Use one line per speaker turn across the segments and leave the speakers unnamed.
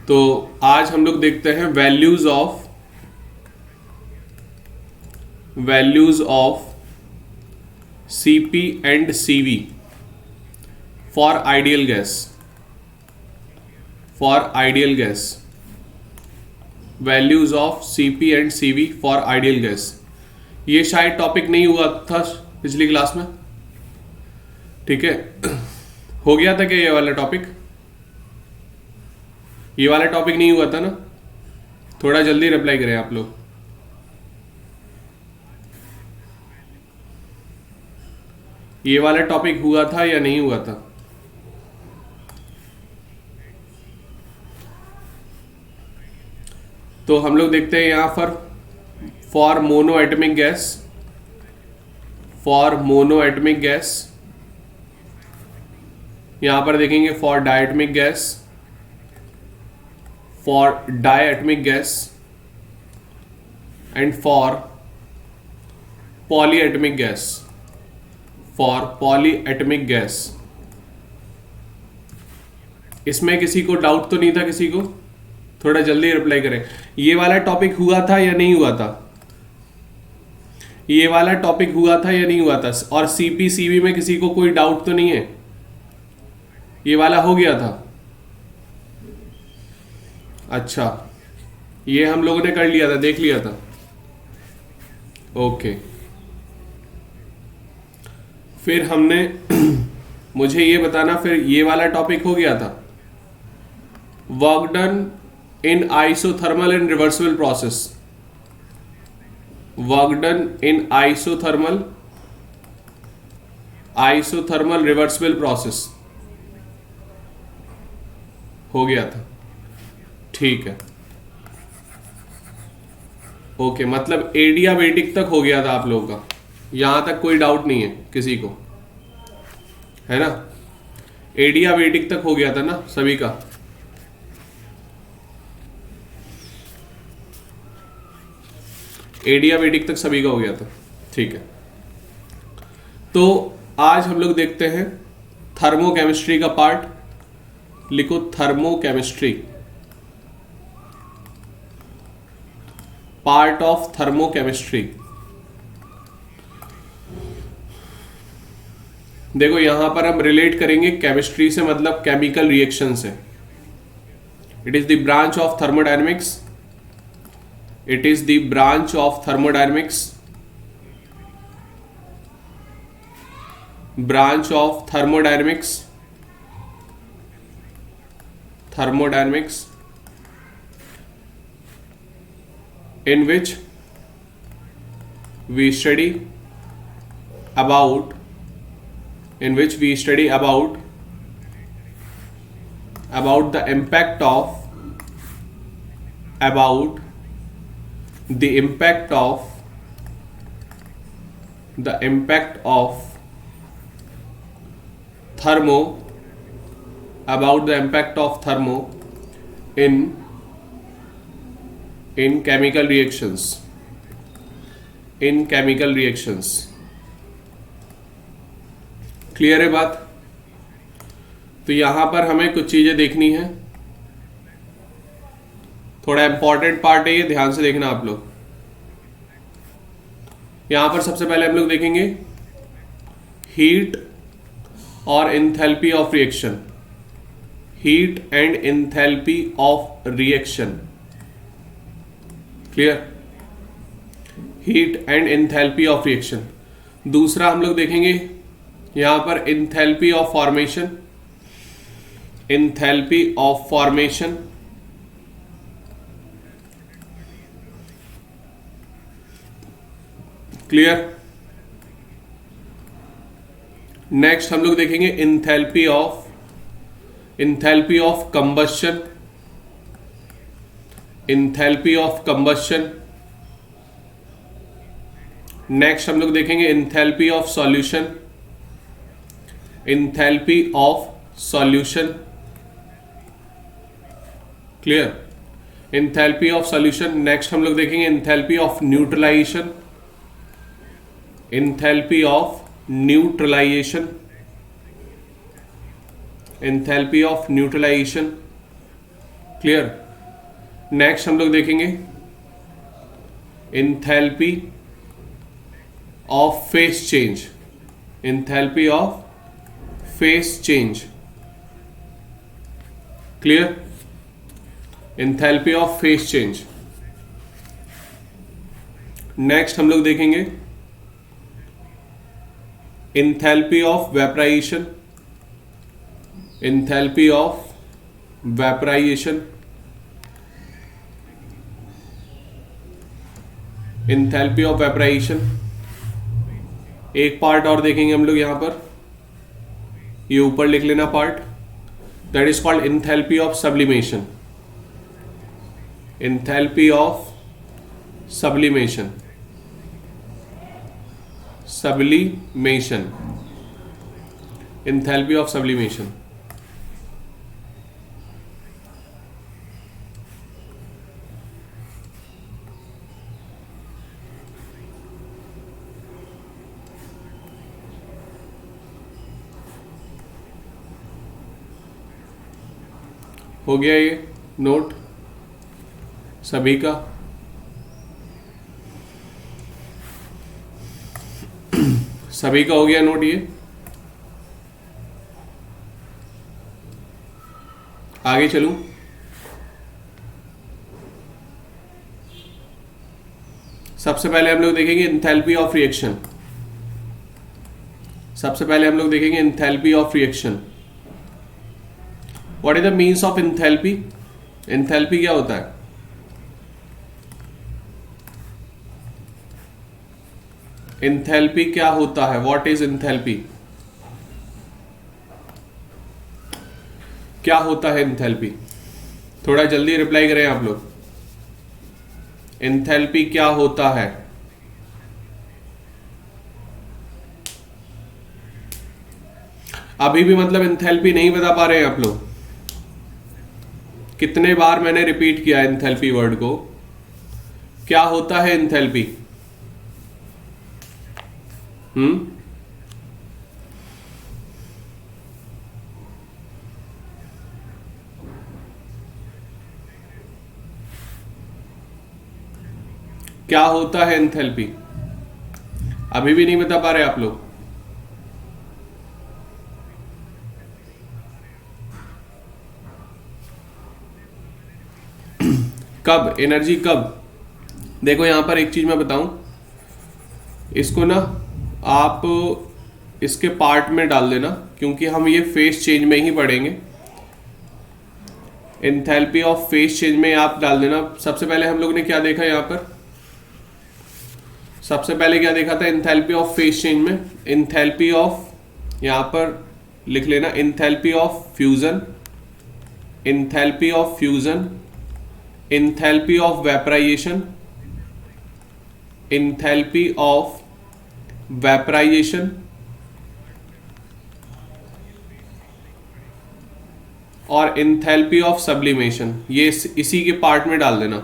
तो आज हम लोग देखते हैं values of Cp and Cv for ideal gas values of Cp and Cv for ideal gas. ये शायद टॉपिक नहीं हुआ था पिछली क्लास में, ठीक है। हो गया था क्या ये वाला टॉपिक? ये वाला टॉपिक नहीं हुआ था ना? थोड़ा जल्दी रिप्लाई करें आप लोग। ये वाला टॉपिक हुआ था या नहीं हुआ था? तो हम लोग देखते हैं यहां पर फॉर मोनो एटमिक गैस, यहां पर देखेंगे for diatomic gas and for polyatomic gas. इसमें किसी को डाउट तो नहीं था? किसी को थोड़ा जल्दी रिप्लाई करें। ये वाला टॉपिक हुआ था या नहीं हुआ था? ये वाला टॉपिक हुआ था या नहीं हुआ था? और Cp Cv में किसी को कोई डाउट तो नहीं है? ये वाला हो गया था? अच्छा, ये हम लोगों ने कर लिया था, देख लिया था। ओके, फिर हमने मुझे ये बताना, फिर ये वाला टॉपिक हो गया था work done in isothermal and reversible process. Work done in isothermal reversible process हो गया था, ठीक है। ओके, मतलब एडियाबेटिक तक हो गया था आप लोगों का, यहां तक कोई डाउट नहीं है किसी को, है ना? एडियाबेटिक तक हो गया था ना सभी का? एडियाबेटिक तक सभी का हो गया था, ठीक है। तो आज हम लोग देखते हैं थर्मोकेमिस्ट्री का पार्ट। लिखो थर्मोकेमिस्ट्री, पार्ट ऑफ थर्मोकेमिस्ट्री। देखो यहां पर हम रिलेट करेंगे केमिस्ट्री से, मतलब केमिकल रिएक्शन से। It is the branch of thermodynamics, it is the branch of thermodynamics, branch of thermodynamics, in which we study about the impact of thermo in chemical reactions, clear है बात? तो यहां पर हमें कुछ चीजें देखनी है, थोड़ा इंपॉर्टेंट पार्ट है ये, ध्यान से देखना आप लोग। यहां पर सबसे पहले हम लोग देखेंगे हीट और enthalpy of reaction, heat and enthalpy of reaction, clear? Heat and enthalpy of reaction. दूसरा हम लोग देखेंगे यहां पर enthalpy of formation, clear? Next हम लोग देखेंगे एंथैल्पी ऑफ कंबशन, नेक्स्ट हम लोग देखेंगे enthalpy of solution, clear? Enthalpy of solution. Next हम लोग देखेंगे enthalpy of neutralization, enthalpy of neutralization, clear. Next हम लोग देखेंगे enthalpy of phase change, enthalpy of phase change, clear, enthalpy of phase change. Next हम लोग देखेंगे enthalpy of vaporization, enthalpy of vaporization, enthalpy of vaporization. एक part और देखेंगे हम लोग यहां पर, ये ऊपर लिख लेना part, that is called enthalpy of sublimation, enthalpy of sublimation, sublimation, enthalpy of sublimation. हो गया ये नोट सभी का? सभी का हो गया नोट ये? आगे चलूं? सबसे पहले हम लोग देखेंगे इंथैल्पी ऑफ रिएक्शन, सबसे पहले हम लोग देखेंगे enthalpy of reaction. What is the means of enthalpy? Enthalpy क्या होता है? इंथैल्पी क्या होता है? What is enthalpy? क्या होता है इंथैल्पी? थोड़ा जल्दी रिप्लाई करें आप लोग। इंथैल्पी क्या होता है? अभी भी मतलब इंथैल्पी नहीं बता पा रहे हैं आप लोग? कितने बार मैंने रिपीट किया इंथैल्पी वर्ड को? क्या होता है इंथैल्पी? क्या होता है एंथैल्पी? अभी भी नहीं बता पा रहे आप लोग? कब एनर्जी कब? देखो यहां पर एक चीज मैं बताऊं, इसको ना आप इसके पार्ट में डाल देना, क्योंकि हम ये फेस चेंज में ही पढ़ेंगे। एंथैल्पी ऑफ फेस चेंज में आप डाल देना। सबसे पहले हम लोग ने क्या देखा यहां पर? सबसे पहले क्या देखा था एंथैल्पी ऑफ फेस चेंज में? एंथैल्पी ऑफ, यहां पर लिख लेना, enthalpy of fusion, enthalpy of fusion, enthalpy of vaporization, enthalpy of vaporisation और एंथैल्पी ऑफ सब्लिमेशन। ये इसी के पार्ट में डाल देना,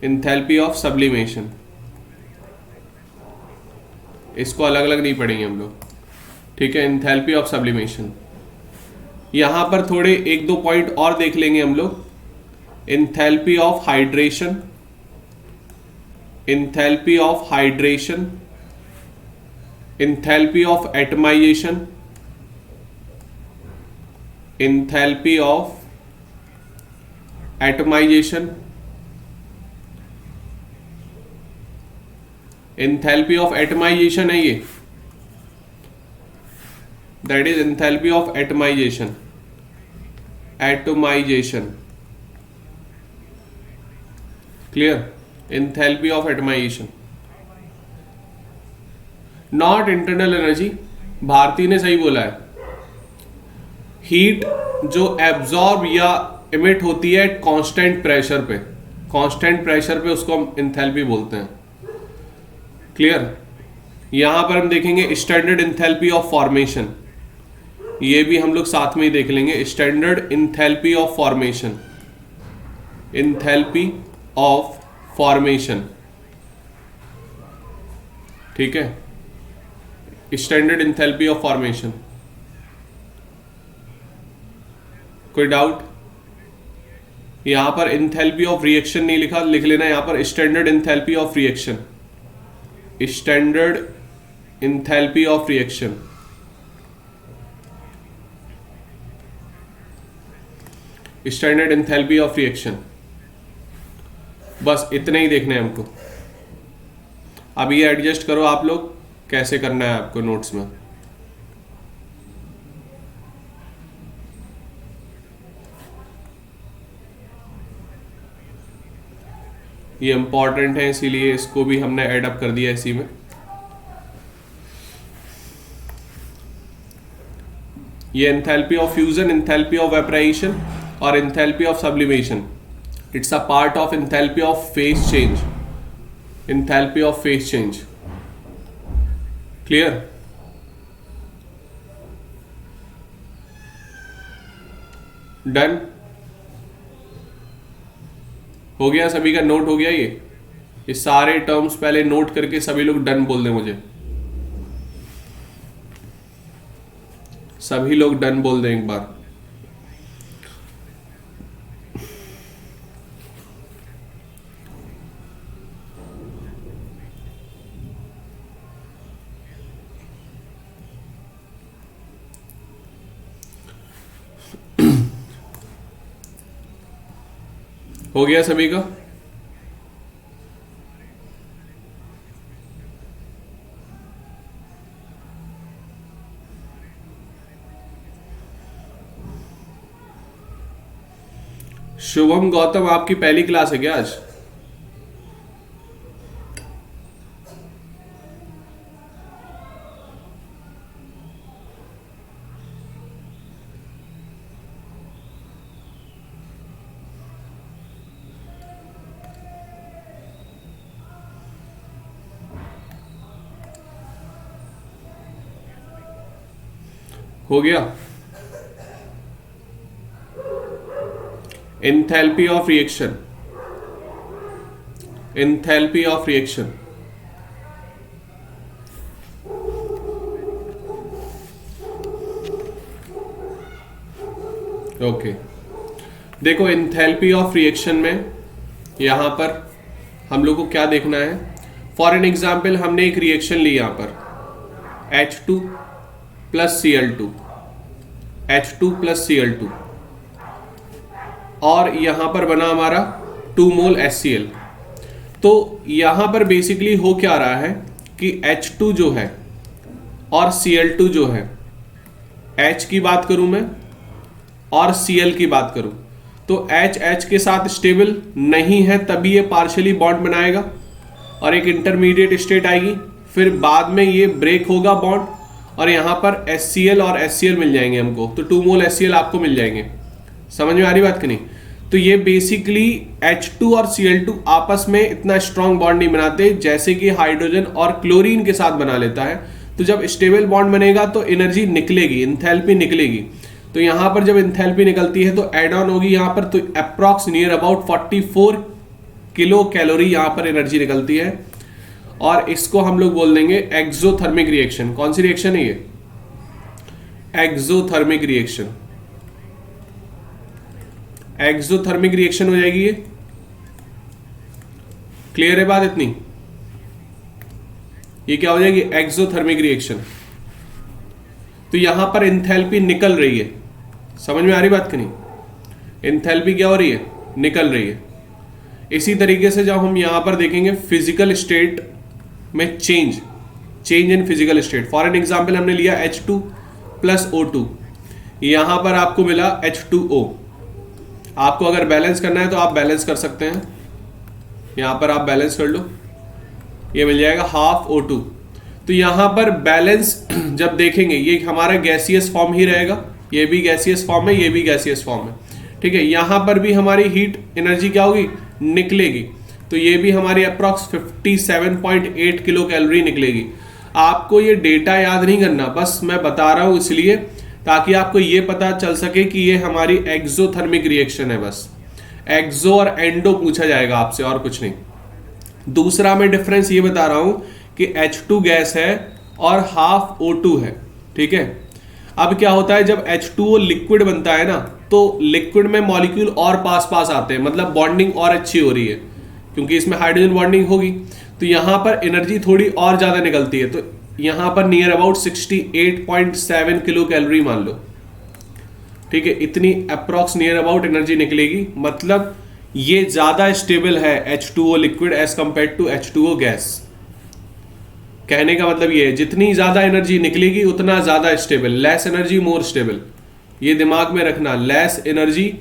एंथैल्पी ऑफ सब्लिमेशन। इसको अलग अलग नहीं पढ़ेंगे हम लोग, ठीक है? Enthalpy of sublimation. यहां पर थोड़े एक दो पॉइंट और देख लेंगे हम लोग। Enthalpy of hydration, enthalpy of hydration, enthalpy of atomization, enthalpy of atomization, enthalpy of atomization है ये, that is enthalpy of atomization, atomization, clear? Enthalpy of atomization, not internal energy. Bharti ने सही बोला है, हीट जो एब्जॉर्ब या इमिट होती है कांस्टेंट प्रेशर पे, कांस्टेंट प्रेशर पे उसको हम एंथैल्पी बोलते हैं, क्लियर? यहां पर हम देखेंगे स्टैंडर्ड एंथैल्पी ऑफ फॉर्मेशन, ये भी हम लोग साथ में ही देख लेंगे। Standard enthalpy of formation, enthalpy of formation, ठीक है? Standard enthalpy of formation. कोई डाउट? यहां पर इंथैल्पी ऑफ रिएक्शन नहीं लिखा, लिख लेना यहां पर standard enthalpy of reaction, standard enthalpy of reaction. Standard enthalpy of reaction, बस इतना ही देखना है हमको। अब ये एडजस्ट करो आप लोग, कैसे करना है आपको नोट्स में। ये इंपॉर्टेंट है इसीलिए इसको भी हमने ऐड अप कर दिया इसी में। ये enthalpy of fusion, enthalpy of vaporisation और enthalpy of sublimation, it's a part of enthalpy of phase change, enthalpy of phase change. Clear? Done हो गया सभी का, नोट हो गया ये सारे टर्म्स पहले नोट करके सभी लोग डन बोल दें मुझे, सभी लोग डन बोल दें एक बार। हो गया सभी का? शुभम गौतम आपकी पहली क्लास है क्या आज? हो गया? Enthalpy of reaction, enthalpy of reaction, okay. देखो एंथैल्पी ऑफ रिएक्शन में यहां पर हम लोग को क्या देखना है। फॉर एन एग्जाम्पल हमने एक रिएक्शन ली यहां पर H2 plus Cl2, H2 plus Cl2, और यहां पर बना हमारा 2 मोल HCl। तो यहां पर बेसिकली हो क्या रहा है कि H2 जो है और Cl2 जो है, H की बात करूं मैं और Cl की बात करूं, तो H के साथ स्टेबल नहीं है, तभी ये पार्शियली बॉन्ड बनाएगा और एक इंटरमीडिएट स्टेट आएगी, फिर बाद में ये ब्रेक होगा बॉन्ड और यहां पर HCl और HCl मिल जाएंगे हमको, तो 2 मोल HCl आपको मिल जाएंगे। समझ में आ रही बात कि नहीं? तो ये बेसिकली H2 और Cl2 आपस में इतना स्ट्रॉन्ग बॉन्ड नहीं बनाते जैसे कि हाइड्रोजन और क्लोरीन के साथ बना लेता है। तो जब स्टेबल बॉन्ड बनेगा तो एनर्जी निकलेगी, इंथैल्पी निकलेगी। तो यहां पर जब इंथैल्पी निकलती है तो एड ऑन होगी यहां पर, तो approx near about 44 kilo calorie यहां पर एनर्जी निकलती है, और इसको हम लोग बोल देंगे एक्सोथर्मिक रिएक्शन। कौन सी रिएक्शन है ये? Exothermic reaction. एक्सोथर्मिक रिएक्शन हो जाएगी ये। क्लियर है बात इतनी? ये क्या हो जाएगी? Exothermic reaction. तो यहां पर इंथैल्पी निकल रही है। समझ में आ रही बात कि नहीं? इंथैल्पी क्या हो रही है? निकल रही है। इसी तरीके से जब हम यहां पर देखेंगे फिजिकल स्टेट में change in physical state, for an example हमने लिया H2 प्लस O2, यहां पर आपको मिला H2O। आपको अगर बैलेंस करना है तो आप बैलेंस कर सकते हैं, यहां पर आप बैलेंस कर लो, ये मिल जाएगा हाफ O2। तो यहां पर बैलेंस जब देखेंगे ये हमारा गैसियस फॉर्म ही रहेगा, ये भी गैसियस फॉर्म है, ये भी गैसियस फॉर्म है, ठीक है। यहां पर भी हमारी हीट एनर्जी क्या होगी? निकलेगी। तो ये भी हमारी अप्रॉक्स 57.8 किलो कैलोरी निकलेगी। आपको ये डेटा याद नहीं करना, बस मैं बता रहा हूं इसलिए ताकि आपको ये पता चल सके कि ये हमारी एक्सोथर्मिक रिएक्शन है। बस एक्सो और एंडो पूछा जाएगा आपसे, और कुछ नहीं। दूसरा मैं डिफरेंस ये बता रहा हूं कि H2 गैस है और हाफ O2 है, ठीक है। अब क्या होता है, जब H2O लिक्विड बनता है ना, तो लिक्विड में मॉलिक्यूल और पास पास आते हैं, मतलब बॉन्डिंग और अच्छी हो रही है, क्योंकि इसमें हाइड्रोजन बॉन्डिंग होगी, तो यहां पर एनर्जी थोड़ी और ज्यादा निकलती है। तो यहां पर नियर अबाउट 68.7 किलो कैलोरी मान लो, ठीक है, इतनी अप्रॉक्स नियर अबाउट एनर्जी निकलेगी। मतलब ये ज्यादा स्टेबल है H2O liquid as compare to H2O gas. कहने का मतलब ये है, जितनी ज्यादा एनर्जी निकलेगी उतना ज्यादा stable, less energy more stable. ये दिमाग में रखना, लेस एनर्जी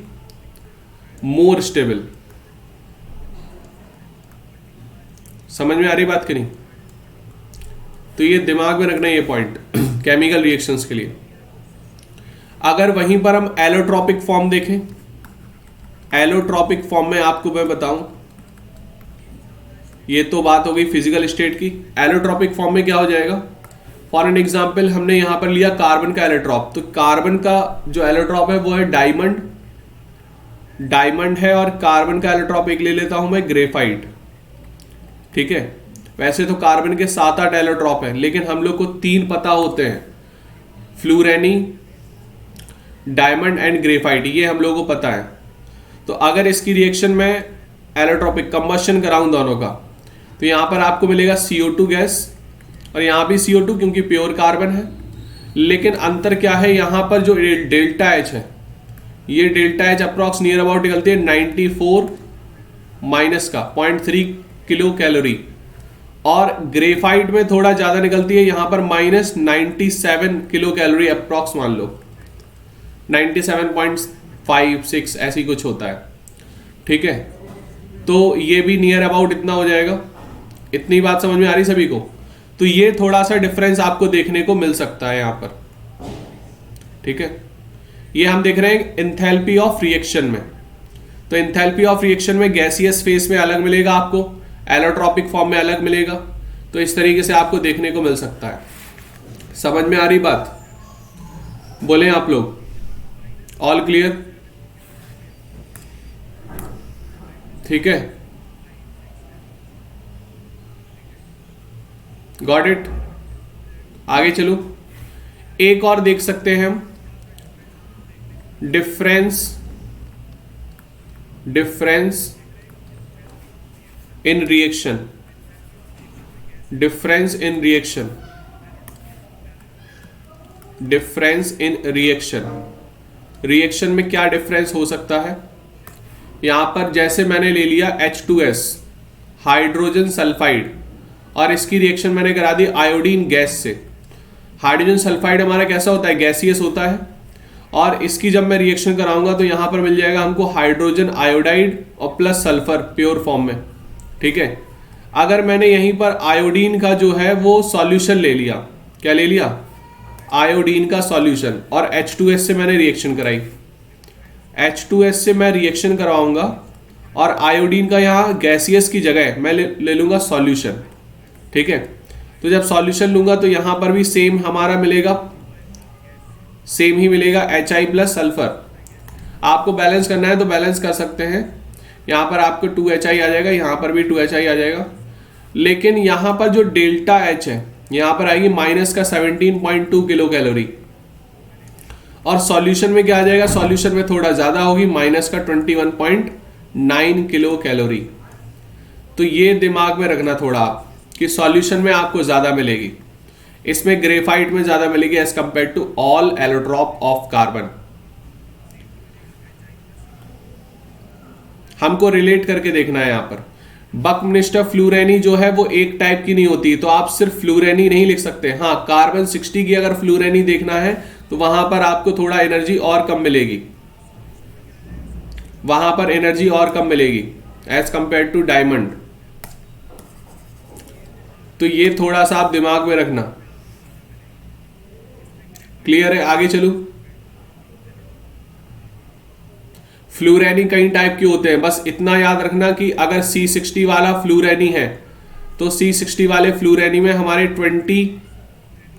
मोर स्टेबल। समझ में आ रही बात कि नहीं? तो ये दिमाग में रखना ये पॉइंट केमिकल रिएक्शंस के लिए। अगर वहीं पर हम एलोट्रॉपिक फॉर्म देखें, एलोट्रॉपिक फॉर्म में आपको मैं बताऊं, ये तो बात हो गई फिजिकल स्टेट की। एलोट्रॉपिक फॉर्म में क्या हो जाएगा, फॉर एन एग्जाम्पल हमने यहां पर लिया कार्बन का एलोट्रॉप, तो कार्बन का जो एलोट्रॉप है वो है डायमंड, डायमंड है, और कार्बन का एलोट्रॉप एक ले लेता हूं मैं ग्रेफाइट, ठीक है। वैसे तो कार्बन के 7-8 एलोट्रॉप है, लेकिन हम लोग को 3 पता होते हैं, फ्लूरेनी, डायमंड एंड ग्रेफाइट, ये हम लोगों को पता है। तो अगर इसकी रिएक्शन में एलोट्रॉपिक कंबशन कराऊं दोनों का, तो यहां पर आपको मिलेगा CO2 गैस, और यहां भी CO2 क्योंकि प्योर कार्बन है। लेकिन अंतर क्या है, यहां पर जो डेल्टा H है, ये delta H approx near about निकलती है 94 माइनस का 0.3 किलो कैलोरी, और ग्रेफाइट में थोड़ा ज्यादा निकलती है, यहां पर -97 किलो कैलोरी अप्रॉक्स, मान लो 97.56 ऐसी कुछ होता है, ठीक है। तो ये भी नियर अबाउट इतना हो जाएगा। इतनी बात समझ में आ रही सभी को? तो ये थोड़ा सा डिफरेंस आपको देखने को मिल सकता है यहां पर, ठीक है। ये हम देख रहे हैं एंथैल्पी ऑफ रिएक्शन में। तो एंथैल्पी ऑफ रिएक्शन में गैसियस फेस में अलग मिलेगा आपको, एलोट्रॉपिक फॉर्म में अलग मिलेगा। तो इस तरीके से आपको देखने को मिल सकता है। समझ में आ रही बात? बोलें आप लोग, ऑल क्लियर? ठीक है, गॉट इट? आगे चलो, एक और देख सकते हैं हम, difference in reaction, difference in reaction, difference in reaction. Reaction में क्या डिफरेंस हो सकता है? यहां पर जैसे मैंने ले लिया H2S, हाइड्रोजन सल्फाइड, और इसकी रिएक्शन मैंने करा दी आयोडीन गैस से। हाइड्रोजन सल्फाइड हमारा कैसा होता है, गैसियस होता है, और इसकी जब मैं रिएक्शन कराऊंगा तो यहां पर मिल जाएगा हमको हाइड्रोजन आयोडाइड और प्लस सल्फर प्योर फॉर्म में, ठीक है। अगर मैंने यहीं पर आयोडीन का जो है वो सॉल्यूशन ले लिया, क्या ले लिया, आयोडीन का सॉल्यूशन, और H2S से मैंने रिएक्शन कराई, H2S से मैं रिएक्शन करवाऊंगा, और आयोडीन का यहाँ गैसियस की जगह मैं ले लूंगा सॉल्यूशन, ठीक है। तो जब सॉल्यूशन लूंगा तो यहां पर भी सेम हमारा मिलेगा, सेम ही मिलेगा HI प्लस सल्फर। आपको बैलेंस करना है तो बैलेंस कर सकते हैं, यहां पर आपको 2HI आ जाएगा, यहां पर भी 2HI आ जाएगा। लेकिन यहां पर जो डेल्टा H है, यहां पर आएगी माइनस का 17.2 किलो कैलोरी, और सॉल्यूशन में क्या आ जाएगा, सॉल्यूशन में थोड़ा ज्यादा होगी, माइनस का 21.9 किलो कैलोरी। तो ये दिमाग में रखना थोड़ा आप, कि सॉल्यूशन में आपको ज्यादा मिलेगी, इसमें ग्रेफाइट में ज्यादा मिलेगी as compare to all allotrope of carbon. हमको रिलेट करके देखना है यहां पर। बकमिस्टर फ्लूरेनी जो है वो एक टाइप की नहीं होती, तो आप सिर्फ फ्लूरेनी नहीं लिख सकते। हाँ, कार्बन 60 की अगर फ्लूरेनी देखना है तो वहां पर आपको थोड़ा एनर्जी और कम मिलेगी, वहां पर एनर्जी और कम मिलेगी एज कंपेयर टू डायमंड। तो ये थोड़ा सा आप दिमाग में रखना। क्लियर है? आगे चलूं। फ्लूरेनी कई टाइप के होते हैं, बस इतना याद रखना कि अगर C60 वाला फ्लूरेनी है तो C60 वाले फ्लूरेनी में हमारे 20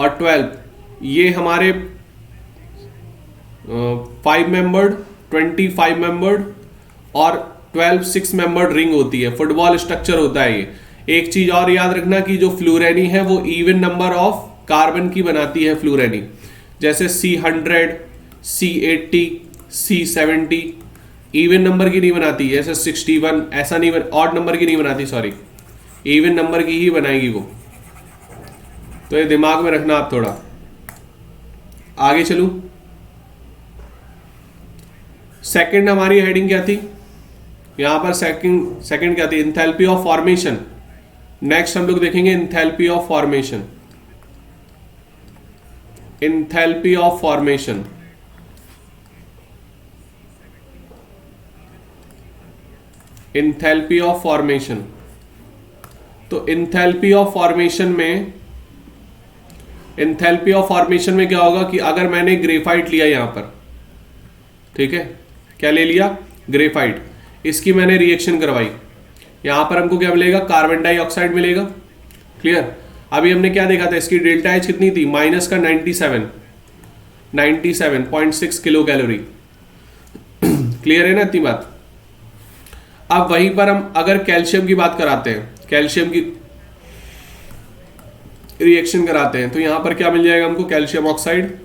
और 12 ये हमारे 5 मेंबर्ड, 25 मेंबर्ड और 12 6 मेंबर्ड रिंग होती है, फुटबॉल स्ट्रक्चर होता है ये। एक चीज और याद रखना कि जो फ्लूरेनी है वो इवन नंबर ऑफ कार्बन की बनाती है फ्लूरेनी। जैसे C100, C80, C70 even number की नहीं बनाती, जैसे 61 ऐसा नहीं ऑड नंबर की नहीं बनाती, सॉरी इवन नंबर की ही बनाएगी वो। तो ये दिमाग में रखना आप थोड़ा। आगे चलूं, सेकंड हमारी हेडिंग क्या थी यहां पर? सेकंड क्या थी? Enthalpy of formation. नेक्स्ट हम लोग देखेंगे enthalpy of formation. Enthalpy of formation, enthalpy of formation. तो इंथैल्पी ऑफ फॉर्मेशन में, इंथैल्पी ऑफ फॉर्मेशन में क्या होगा कि अगर मैंने ग्रेफाइट लिया यहां पर, ठीक है, क्या ले लिया? ग्रेफाइट। इसकी मैंने रिएक्शन करवाई, यहां पर हमको क्या मिलेगा? कार्बन डाइऑक्साइड मिलेगा। क्लियर? अभी हमने क्या देखा था? इसकी डेल्टा एच कितनी थी? माइनस का 97.6 किलो कैलोरी। क्लियर है ना इतनी बात? अब वहीं पर हम अगर कैल्शियम की बात कराते हैं, कैल्शियम की रिएक्शन कराते हैं, तो यहां पर क्या मिल जाएगा हमको? Calcium oxide.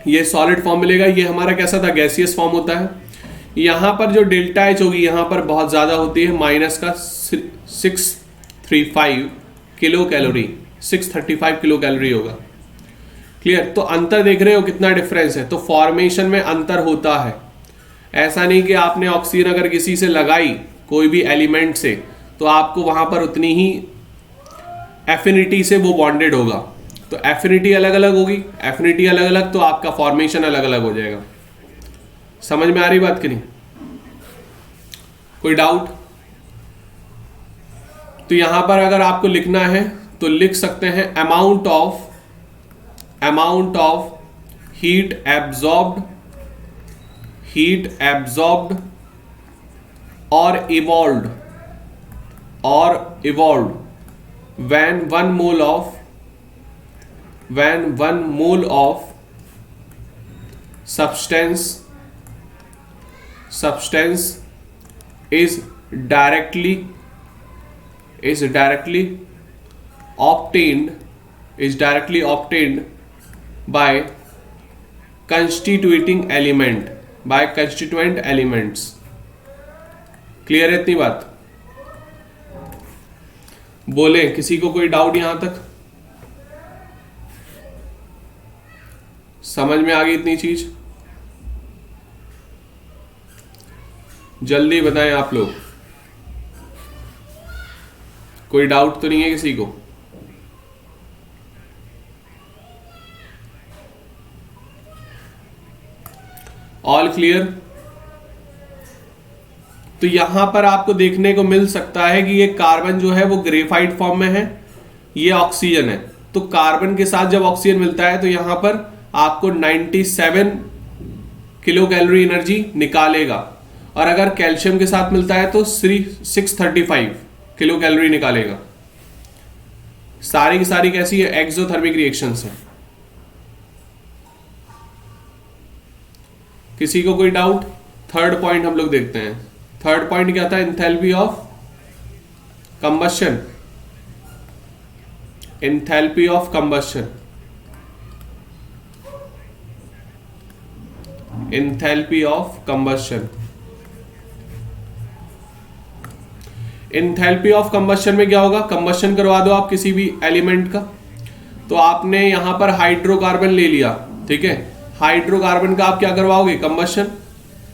ये सॉलिड फॉर्म मिलेगा। ये हमारा कैसा था? गैसियस फॉर्म होता है। यहां पर जो डेल्टा एच होगी यहां पर बहुत ज्यादा होती है, माइनस का 635 किलो कैलोरी, 635 किलो कैलोरी होगा। क्लियर? तो अंतर देख रहे हो कितना डिफरेंस है? तो फॉर्मेशन में अंतर होता है। ऐसा नहीं कि आपने ऑक्सीजन अगर किसी से लगाई कोई भी एलिमेंट से, तो आपको वहां पर उतनी ही एफिनिटी से वो बॉन्डेड होगा। तो एफिनिटी अलग अलग होगी, एफिनिटी अलग अलग, तो आपका फॉर्मेशन अलग अलग हो जाएगा। समझ में आ रही बात कि नहीं? कोई डाउट? तो यहां पर अगर आपको लिखना है तो लिख सकते हैं अमाउंट ऑफ हीट एब्जॉर्ब्ड और evolved when one mole of substance is directly obtained by constituent elements। Clear है इतनी बात? बोले किसी को कोई डाउट यहां तक? समझ में आ गई इतनी चीज? जल्दी बताएं आप लोग, कोई डाउट तो नहीं है किसी को? All clear? तो यहां पर आपको देखने को मिल सकता है कि ये कार्बन जो है वो ग्रेफाइट फॉर्म में है, ये ऑक्सीजन है। तो कार्बन के साथ जब ऑक्सीजन मिलता है तो यहां पर आपको 97 किलो कैलोरी एनर्जी निकालेगा, और अगर कैल्शियम के साथ मिलता है तो 635 किलो कैलोरी निकालेगा। सारी की सारी कैसी है? एक्सोथर्मिक रिएक्शंस है। किसी को कोई डाउट? थर्ड पॉइंट हम लोग देखते हैं। थर्ड पॉइंट क्या था? Enthalpy of combustion. Enthalpy of combustion, enthalpy of combustion. Enthalpy of combustion में क्या होगा? कंबशन करवा दो आप किसी भी एलिमेंट का, तो आपने यहां पर हाइड्रोकार्बन ले लिया, ठीक है। हाइड्रोकार्बन का आप क्या करवाओगे? कंबशन।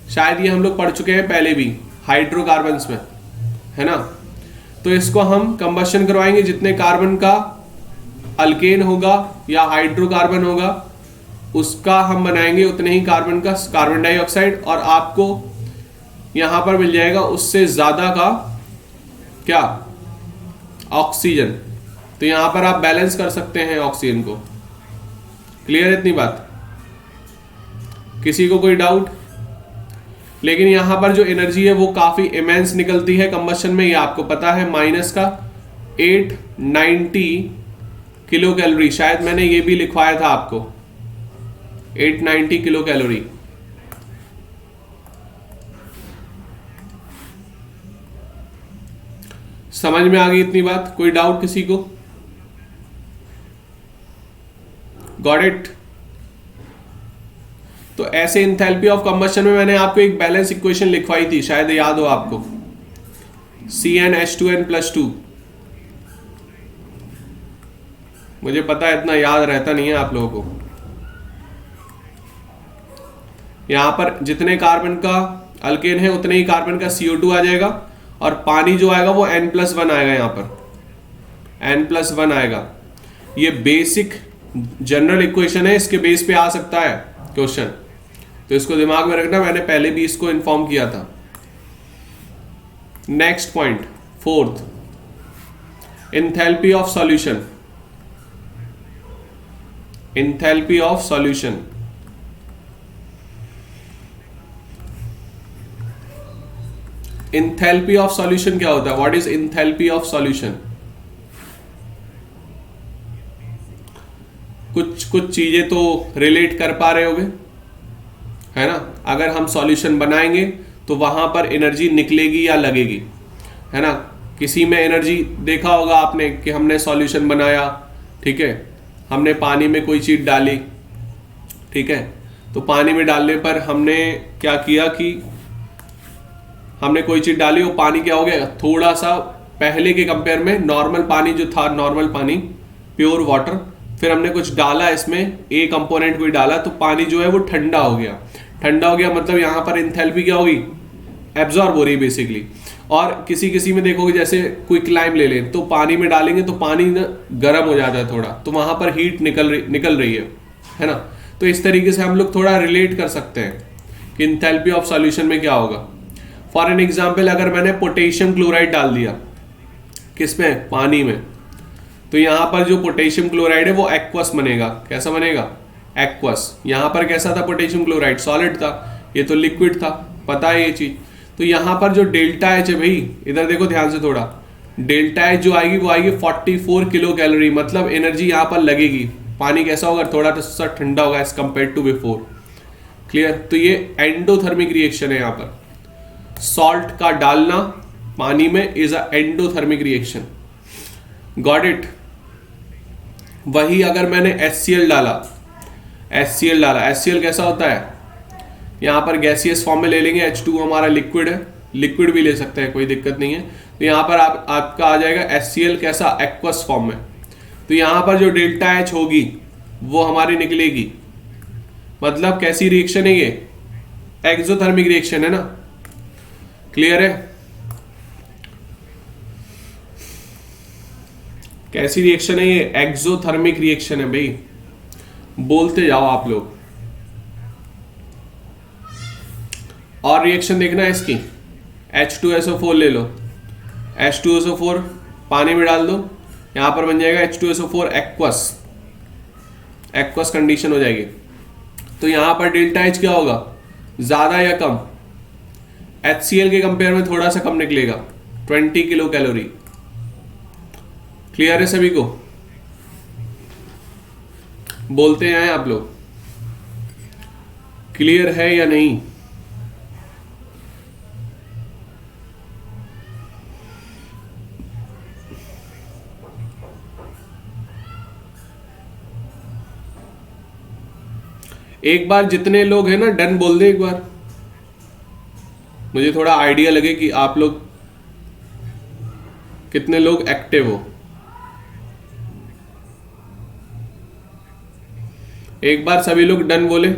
शायद ये हम लोग पढ़ चुके हैं पहले भी हाइड्रोकार्बन्स में, है ना। तो इसको हम कंबशन करवाएंगे, जितने कार्बन का अल्केन होगा या हाइड्रोकार्बन होगा उसका हम बनाएंगे उतने ही कार्बन का कार्बन डाइऑक्साइड, और आपको यहां पर मिल जाएगा उससे ज्यादा का क्या? ऑक्सीजन। तो यहां पर आप बैलेंस कर सकते हैं ऑक्सीजन को। क्लियर है इतनी बात? किसी को कोई डाउट? लेकिन यहां पर जो एनर्जी है वो काफी इमेंस निकलती है कंबशन में, ये आपको पता है। माइनस का 890 किलो कैलोरी, शायद मैंने ये भी लिखवाया था आपको, 890 किलो कैलोरी। समझ में आ गई इतनी बात? कोई डाउट किसी को? Got it? ऐसे इंथैल्पी ऑफ कंबशन में मैंने आपको एक बैलेंस इक्वेशन लिखवाई थी, शायद याद हो आपको, CnH2n+2। मुझे पता है इतना याद रहता नहीं है आप लोगों को। यहां पर जितने कार्बन का अल्केन है उतने ही कार्बन का CO2 आ जाएगा, और पानी जो आएगा वो N+1 आएगा, यहां पर N+1 आएगा। ये बेसिक जनरल इक्वेशन है, इसके बेस पे आ सकता है क्वेश्चन, तो इसको दिमाग में रखना, मैंने पहले भी इसको इन्फॉर्म किया था। Next point, fourth, enthalpy of solution. Enthalpy of solution, enthalpy of solution क्या होता है? What is enthalpy of solution? कुछ चीजें तो रिलेट कर पा रहे होगे, है ना? अगर हम सॉल्यूशन बनाएंगे तो वहां पर एनर्जी निकलेगी या लगेगी, है ना? किसी में एनर्जी देखा होगा आपने कि हमने सॉल्यूशन बनाया, ठीक है, हमने पानी में कोई चीज डाली, ठीक है, तो पानी में डालने पर हमने क्या किया कि हमने कोई चीज डाली, वो पानी क्या हो गया, थोड़ा सा पहले के कंपेयर में नॉर्मल पानी जो था, नॉर्मल पानी, प्योर वाटर, फिर हमने कुछ डाला इसमें, ए कंपोनेंट कोई डाला, तो पानी जो है वो ठंडा हो गया। ठंडा हो गया मतलब यहां पर एंथैल्पी क्या होगी, एब्जॉर्ब हो रही है बेसिकली। और किसी किसी में देखोगे, जैसे क्विक लाइम ले लें, तो पानी में डालेंगे तो पानी ना गर्म हो जाता है थोड़ा, तो वहां पर हीट निकल रही है ना? तो इस तरीके से हम लोग थोड़ा रिलेट कर सकते हैं कि एंथैल्पी ऑफ सॉल्यूशन में क्या होगा। फॉर एन एग्जाम्पल, अगर मैंने पोटेशियम क्लोराइड डाल दिया किसमें, पानी में, तो यहां पर जो पोटेशियम क्लोराइड है वो एक्वस बनेगा। कैसा बनेगा, एक्वस। यहां पर कैसा था पोटेशियम क्लोराइड, सॉलिड था, ये तो लिक्विड था, पता है ये चीज। तो यहां पर जो डेल्टा एच है भाई, इधर देखो ध्यान से थोड़ा, डेल्टा एच जो आएगी वो आएगी 44 किलो कैलोरी, मतलब एनर्जी यहां पर लगेगी। पानी कैसा होगा, थोड़ा सा ठंडा होगा as compare to before. Clear? तो ये एंडोथर्मिक रिएक्शन है। यहां पर सॉल्ट का डालना पानी में is a endothermic reaction. Got it? वही अगर मैंने HCl डाला, HCl कैसा होता है, यहां पर गैसियस फॉर्म में ले लेंगे, H2 हमारा लिक्विड है, लिक्विड भी ले सकते हैं, कोई दिक्कत नहीं है। तो यहां पर आपका आ जाएगा HCl कैसा, एक्वस फॉर्म में। तो यहां पर जो डेल्टा H होगी वो हमारी निकलेगी, मतलब कैसी रिएक्शन है ये, एक्सोथर्मिक रिएक्शन है ना? क्लियर है? कैसी रिएक्शन है ये, एक्सोथर्मिक रिएक्शन है भाई, बोलते जाओ आप लोग। और रिएक्शन देखना है इसकी, H2SO4 ले लो, H2SO4 पानी में डाल दो, यहां पर बन जाएगा H2SO4 एक्वस कंडीशन हो जाएगी। तो यहां पर डेल्टा H क्या होगा, ज्यादा या कम, HCl के कंपेयर में थोड़ा सा कम निकलेगा, 20 किलो कैलोरी। क्लियर है सभी को? बोलते हैं आप लोग, क्लियर है या नहीं? एक बार जितने लोग हैं ना डन बोल दे एक बार, मुझे थोड़ा आइडिया लगे कि आप लोग कितने लोग एक्टिव हो। एक बार सभी लोग डन बोले।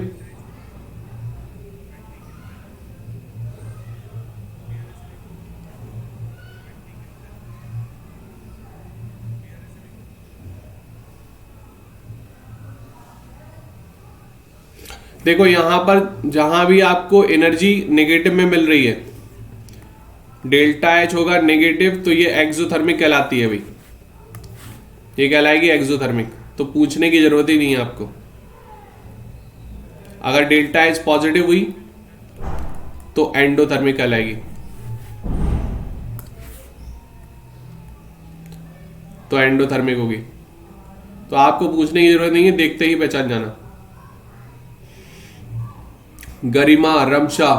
देखो यहां पर जहां भी आपको एनर्जी नेगेटिव में मिल रही है, डेल्टा एच होगा नेगेटिव, तो ये एक्सोथर्मिक कहलाती है भाई, ये कहलाएगी एक्सोथर्मिक। तो पूछने की जरूरत ही नहीं है आपको। अगर डेल्टा एच पॉजिटिव हुई तो एंडोथर्मिक कहलाएगी, तो एंडोथर्मिक होगी। तो आपको पूछने की जरूरत नहीं है, देखते ही पहचान जाना। गरिमा, रमशा,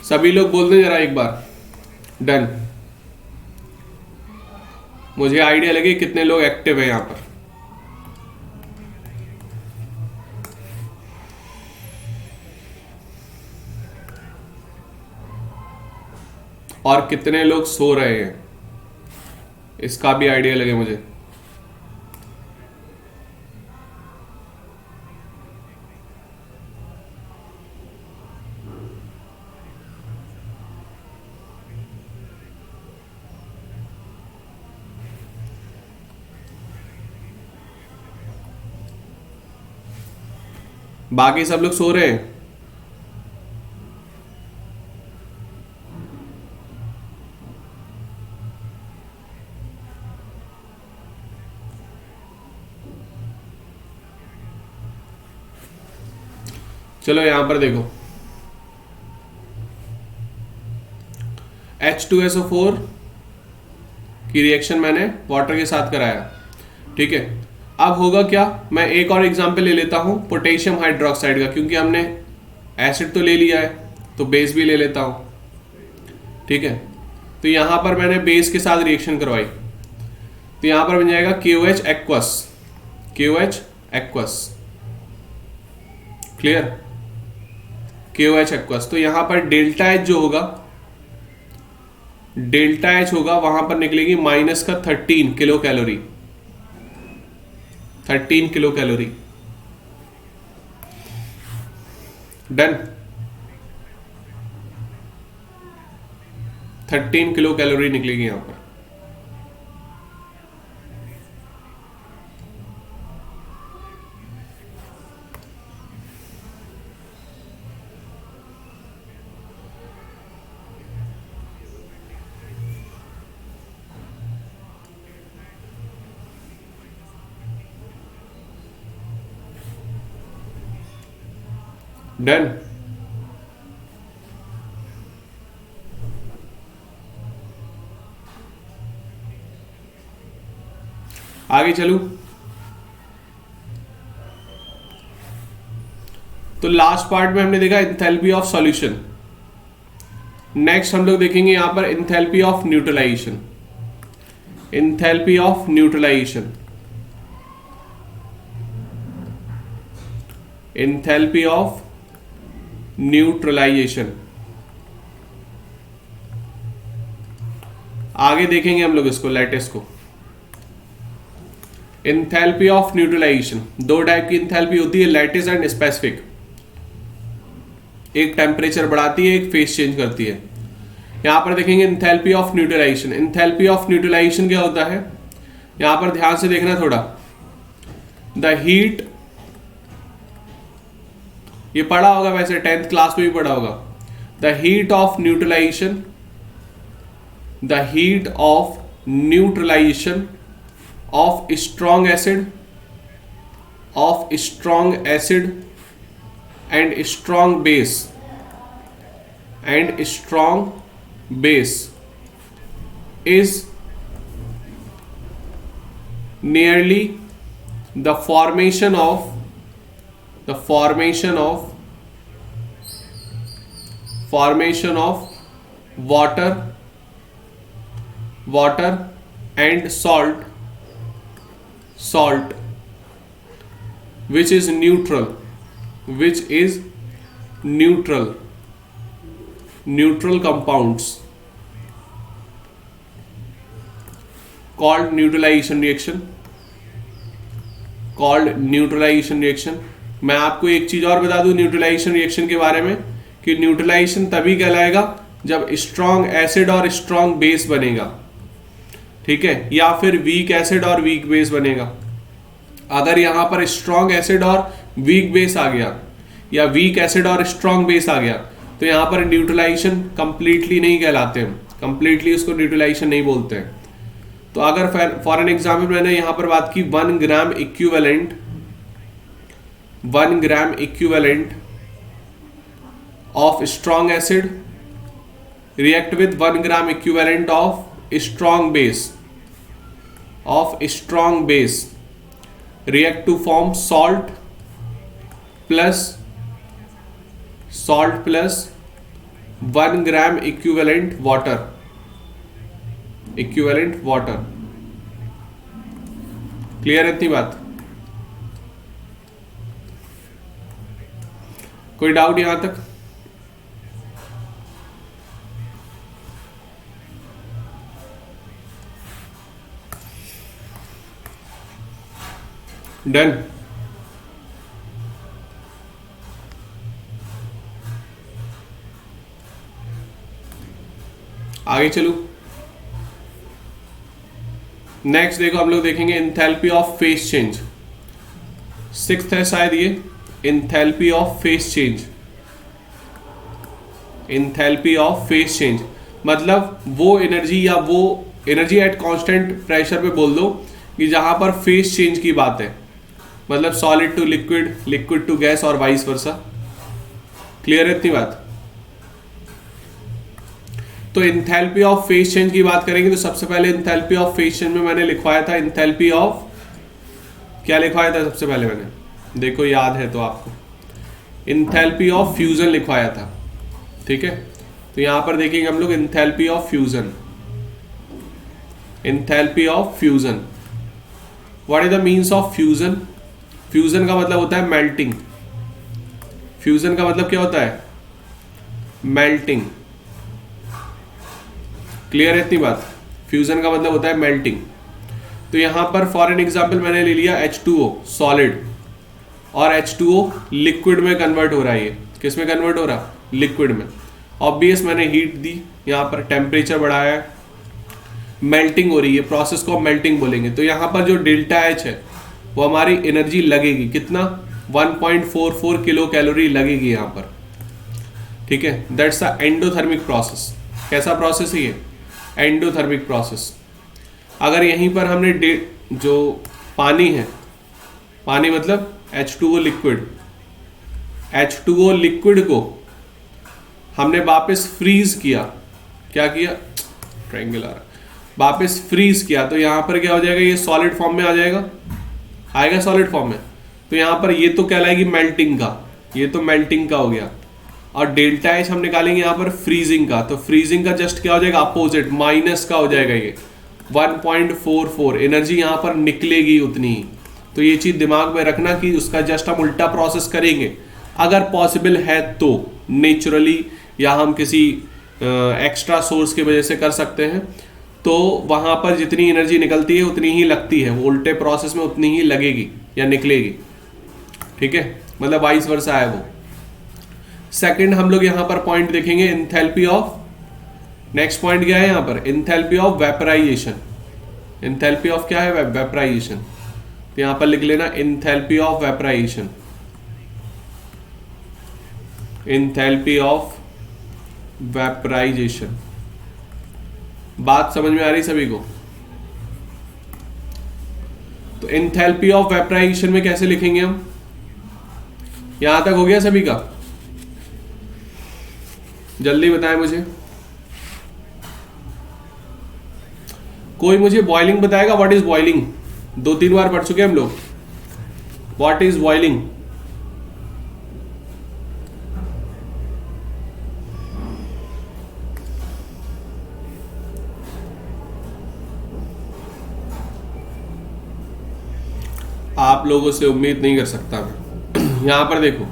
सभी लोग बोल दें जरा एक बार डन, मुझे आइडिया लगे कितने लोग एक्टिव है यहां पर। और कितने लोग सो रहे हैं, इसका भी आइडिया लगे मुझे। बाकी सब लोग सो रहे हैं। चलो यहां पर देखो, H2SO4 की रिएक्शन मैंने वाटर के साथ कराया, ठीक है। अब होगा क्या, मैं एक और एग्जांपल ले लेता हूं पोटेशियम हाइड्रोक्साइड का, क्योंकि हमने एसिड तो ले लिया है तो बेस भी ले लेता हूं, ठीक है। तो यहां पर मैंने बेस के साथ रिएक्शन करवाई, तो यहां पर बन जाएगा KOH aqueous, KOH aqueous, clear, KOH aqueous. तो यहां पर डेल्टा H जो होगा, डेल्टा H होगा, वहां पर निकलेगी माइनस का 13 kilo calorie, 13 kilo calorie, done. 13 kilo calorie निकलेगी यहां पर। डन। आगे चलूं तो लास्ट पार्ट में हमने देखा एंथैल्पी ऑफ सॉल्यूशन। नेक्स्ट हम लोग देखेंगे यहां पर enthalpy of neutralization, enthalpy of neutralization, enthalpy of neutralization. आगे देखेंगे हम लोग इसको, लैटिस को। एंथैल्पी ऑफ न्यूट्रलाइजेशन, दो टाइप की एंथैल्पी होती है, लैटिस एंड स्पेसिफिक। एक टेम्परेचर बढ़ाती है, एक फेस चेंज करती है। यहां पर देखेंगे enthalpy of neutralization. Enthalpy of neutralization क्या होता है, यहां पर ध्यान से देखना थोड़ा। द हीट, ये पढ़ा होगा वैसे 10th क्लास में भी पढ़ा होगा। The heat of neutralization, the heat of neutralization of strong acid, of strong acid and strong base, and strong base is nearly the formation of water and salt which is neutral compounds called neutralization reaction। मैं आपको एक चीज और बता दूं neutralisation reaction के बारे में, कि न्यूट्रलाइजेशन तभी कहलाएगा जब स्ट्रॉन्ग एसिड और स्ट्रॉन्ग बेस बनेगा, ठीक है, या फिर वीक एसिड और वीक बेस बनेगा। अगर यहां पर स्ट्रॉन्ग एसिड और वीक बेस आ गया, या वीक एसिड और स्ट्रॉन्ग बेस आ गया, तो यहां पर न्यूट्रलाइजेशन कंप्लीटली नहीं कहलाते हैं, कंप्लीटली उसको न्यूट्रलाइजेशन नहीं बोलते हैं। तो अगर फॉर एन एग्जाम्पल मैंने यहां पर बात की 1 gram equivalent of strong acid react with 1 gram equivalent of strong base react to form salt plus 1 gram equivalent water, clear है इतनी बात? कोई डाउट यहां तक? डन। आगे चलूं। नेक्स्ट देखो हम लोग देखेंगे enthalpy of phase change. Sixth है शायद ये, enthalpy of phase change. Enthalpy of phase change मतलब वो एनर्जी या वो एनर्जी एट कांस्टेंट प्रेशर पे बोल दो कि जहां पर फेस चेंज की बात है, मतलब solid to liquid, liquid to gas और वाइस वर्सा। क्लियर है इतनी बात? तो इंथैल्पी ऑफ फेस चेंज की बात करेंगे तो सबसे पहले इंथैल्पी ऑफ फेस चेंज में मैंने लिखवाया था इंथैल्पी ऑफ, क्या लिखवाया था सबसे पहले मैंने, देखो याद है तो आपको, इंथैल्पी ऑफ फ्यूजन लिखवाया था। ठीक है, तो यहां पर देखेंगे हम लोग enthalpy of fusion. Enthalpy of fusion, what is the means of fusion? Fusion का मतलब होता है मेल्टिंग। फ्यूजन का मतलब क्या होता है? मेल्टिंग। क्लियर है इतनी बात? फ्यूजन का मतलब होता है मेल्टिंग। तो यहां पर फॉर एन एग्जाम्पल मैंने ले लिया H2O सॉलिड, और H2O लिक्विड में कन्वर्ट हो रहा है। ये किस में कन्वर्ट हो रहा? लिक्विड में। ऑब्वियस मैंने हीट दी, यहां पर टेम्परेचर बढ़ाया है, मेल्टिंग हो रही है, प्रोसेस को मेल्टिंग बोलेंगे। तो यहां पर जो डेल्टा H है वो हमारी एनर्जी लगेगी, कितना? 1.44 किलो कैलोरी लगेगी यहां पर। ठीक है, दैट्स द एंडोथर्मिक प्रोसेस। कैसा प्रोसेस है ये? Endothermic process. अगर यहीं पर हमने जो पानी है, पानी मतलब H2O लिक्विड, H2O लिक्विड को हमने वापस फ्रीज किया, क्या किया? ट्रायंगल आ रहा, वापस फ्रीज किया, तो यहां पर क्या हो जाएगा? ये सॉलिड फॉर्म में आ जाएगा, आएगा सॉलिड फॉर्म में। तो यहां पर ये तो कहलाएगी मेल्टिंग का, ये तो मेल्टिंग का हो गया। और डेल्टा एच हम निकालेंगे यहाँ पर फ्रीजिंग का, तो फ्रीजिंग का जस्ट क्या हो जाएगा? अपोजिट, माइनस का हो जाएगा ये 1.44। एनर्जी यहाँ पर निकलेगी उतनी ही। तो ये चीज दिमाग में रखना कि उसका जस्ट हम उल्टा प्रोसेस करेंगे अगर पॉसिबल है तो, नेचुरली या हम किसी एक्स्ट्रा सोर्स की वजह से कर सकते हैं। तो वहां पर जितनी एनर्जी निकलती है उतनी ही लगती है, वो उल्टे प्रोसेस में उतनी ही लगेगी या निकलेगी। ठीक है, मतलब वाइस वर्सा है वो। सेकंड हम लोग यहां पर पॉइंट देखेंगे इंथैल्पी ऑफ, नेक्स्ट पॉइंट क्या है यहां पर? Enthalpy of vaporization. Enthalpy of क्या है? वेपराइजेशन। तो यहां पर लिख लेना enthalpy of vaporization. Enthalpy of vaporization. बात समझ में आ रही सभी को? तो इंथैल्पी ऑफ वेपराइजेशन में कैसे लिखेंगे हम? यहां तक हो गया सभी का? जल्दी बताएं मुझे, कोई मुझे बॉइलिंग बताएगा? What is boiling? 2-3 बार पढ़ चुके हम लोग। What is boiling? आप लोगों से उम्मीद नहीं कर सकता मैं। यहां पर देखो,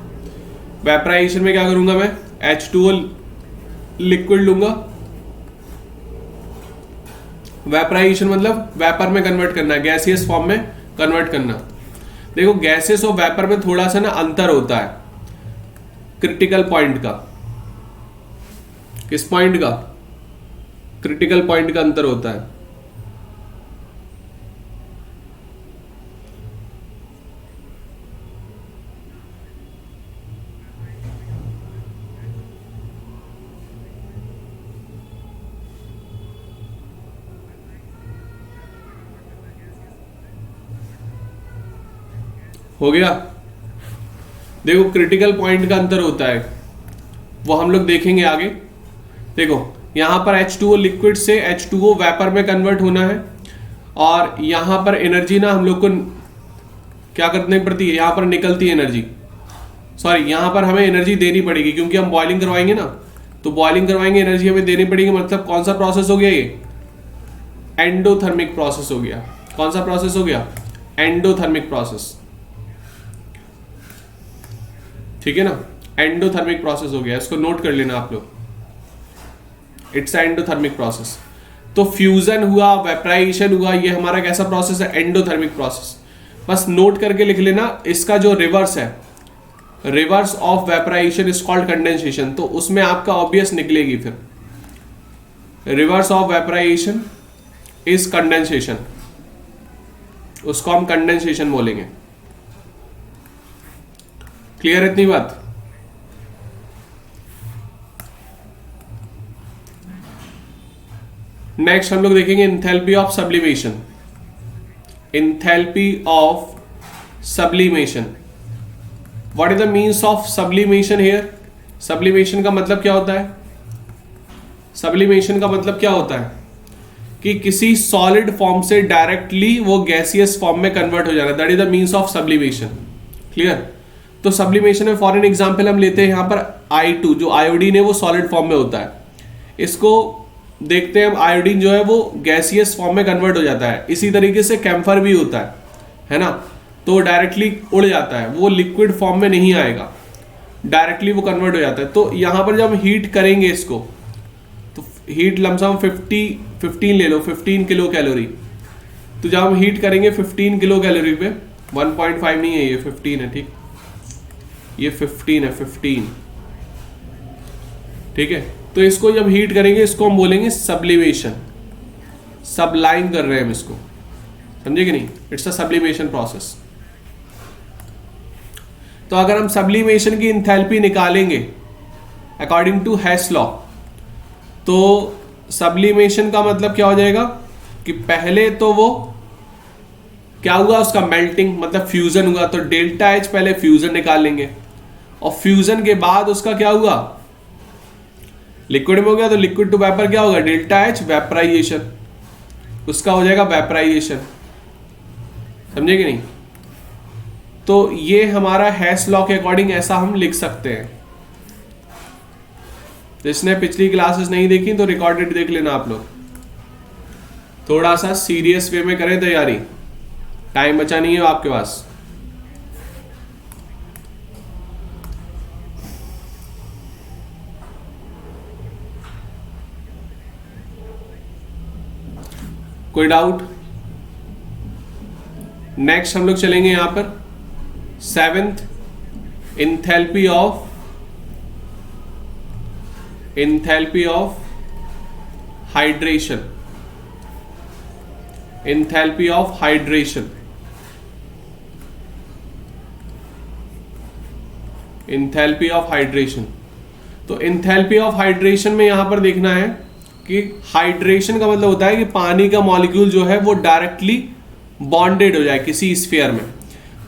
वेपराइजेशन में क्या करूंगा मैं? H2O लिक्विड लूंगा, वेपराइजेशन मतलब वेपर में कन्वर्ट करना, गैसियस फॉर्म में कन्वर्ट करना। देखो गैसेस और वेपर में थोड़ा सा ना अंतर होता है, क्रिटिकल पॉइंट का। किस पॉइंट का? क्रिटिकल पॉइंट का अंतर होता है। हो गया? देखो क्रिटिकल पॉइंट का अंतर होता है, वो हम लोग देखेंगे आगे। देखो यहां पर H2O लिक्विड से H2O वेपर में कन्वर्ट होना है, और यहां पर एनर्जी ना हम लोग को क्या करनी पड़ती है? यहां पर निकलती है एनर्जी, सॉरी यहां पर हमें एनर्जी देनी पड़ेगी क्योंकि हम बॉइलिंग करवाएंगे ना, तो बॉइलिंग करवाएंगे, एनर्जी हमें देनी पड़ेगी। मतलब कौन सा प्रोसेस हो गया ये? एंडोथर्मिक प्रोसेस हो गया। कौन सा प्रोसेस हो गया? Endothermic process. ठीक है ना, एंडोथर्मिक प्रोसेस हो गया, इसको नोट कर लेना आप लोग। It's endothermic process. तो फ्यूजन हुआ, वेपराइजेशन हुआ, ये हमारा कैसा प्रोसेस है? Endothermic process. बस नोट करके लिख लेना, इसका जो रिवर्स है, reverse of vaporization is called condensation, तो उसमें आपका ऑब्वियस निकलेगी फिर, reverse of vaporization is condensation, उसको हम कंडेंसेशन बोलेंगे। क्लियर है इतनी बात? नेक्स्ट हम लोग देखेंगे enthalpy of sublimation. Enthalpy of sublimation, what is the means of sublimation here? Sublimation का मतलब क्या होता है? सब्लिमेशन का मतलब क्या होता है कि किसी सॉलिड फॉर्म से डायरेक्टली वो गैसियस फॉर्म में कन्वर्ट हो जाना, that is the means of sublimation. Clear? तो सब्लिमेशन में फॉर एन एग्जाम्पल हम लेते हैं यहां पर I2, जो आयोडीन है वो सॉलिड फॉर्म में होता है, इसको देखते हैं आयोडीन जो है वो गैसियस फॉर्म में कन्वर्ट हो जाता है। इसी तरीके से कैम्फर भी होता है ना, तो डायरेक्टली उड़ जाता है, वो लिक्विड फॉर्म में नहीं आएगा, डायरेक्टली वो कन्वर्ट हो जाता है। तो यहां पर जब हम हीट करेंगे इसको, तो हीट लमसम 15 ले लो, 15 किलो कैलोरी, तो जब हम हीट करेंगे 15 किलो कैलोरी पे, 1.5 नहीं है ये 15 है, ठीक, ये 15 है, 15, ठीक है। तो इसको जब हीट करेंगे इसको हम बोलेंगे सब्लिमेशन, सबलाइम कर रहे हैं हम इसको, समझे कि नहीं? It's a sublimation process. तो अगर हम सब्लिमेशन की इंथैल्पी निकालेंगे अकॉर्डिंग टू हेस लॉ, तो सब्लिमेशन का मतलब क्या हो जाएगा कि पहले तो वो क्या हुआ, उसका मेल्टिंग मतलब फ्यूजन हुआ, तो डेल्टा एच पहले फ्यूजन निकाल लेंगे, और फ्यूजन के बाद उसका क्या हुआ, लिक्विड में हो गया, तो लिक्विड टू वेपर क्या होगा, डेल्टा एच वेपराइजेशन, उसका हो जाएगा वेपराइजेशन, समझे कि नहीं? तो ये हमारा हेस लॉ के अकॉर्डिंग ऐसा हम लिख सकते हैं। जिसने पिछली क्लासेस नहीं देखी तो रिकॉर्डेड देख लेना आप लोग, थोड़ा सा सीरियस वे में करें तैयारी, टाइम बचा नहीं है आपके पास। कोई डाउट? नेक्स्ट हम लोग चलेंगे यहां पर 7th, enthalpy of hydration. Enthalpy of hydration, enthalpy of hydration. तो इंथैल्पी ऑफ हाइड्रेशन में यहां पर देखना है कि हाइड्रेशन का मतलब होता है कि पानी का मॉलिक्यूल जो है वो डायरेक्टली बॉन्डेड हो जाए किसी स्फीयर में।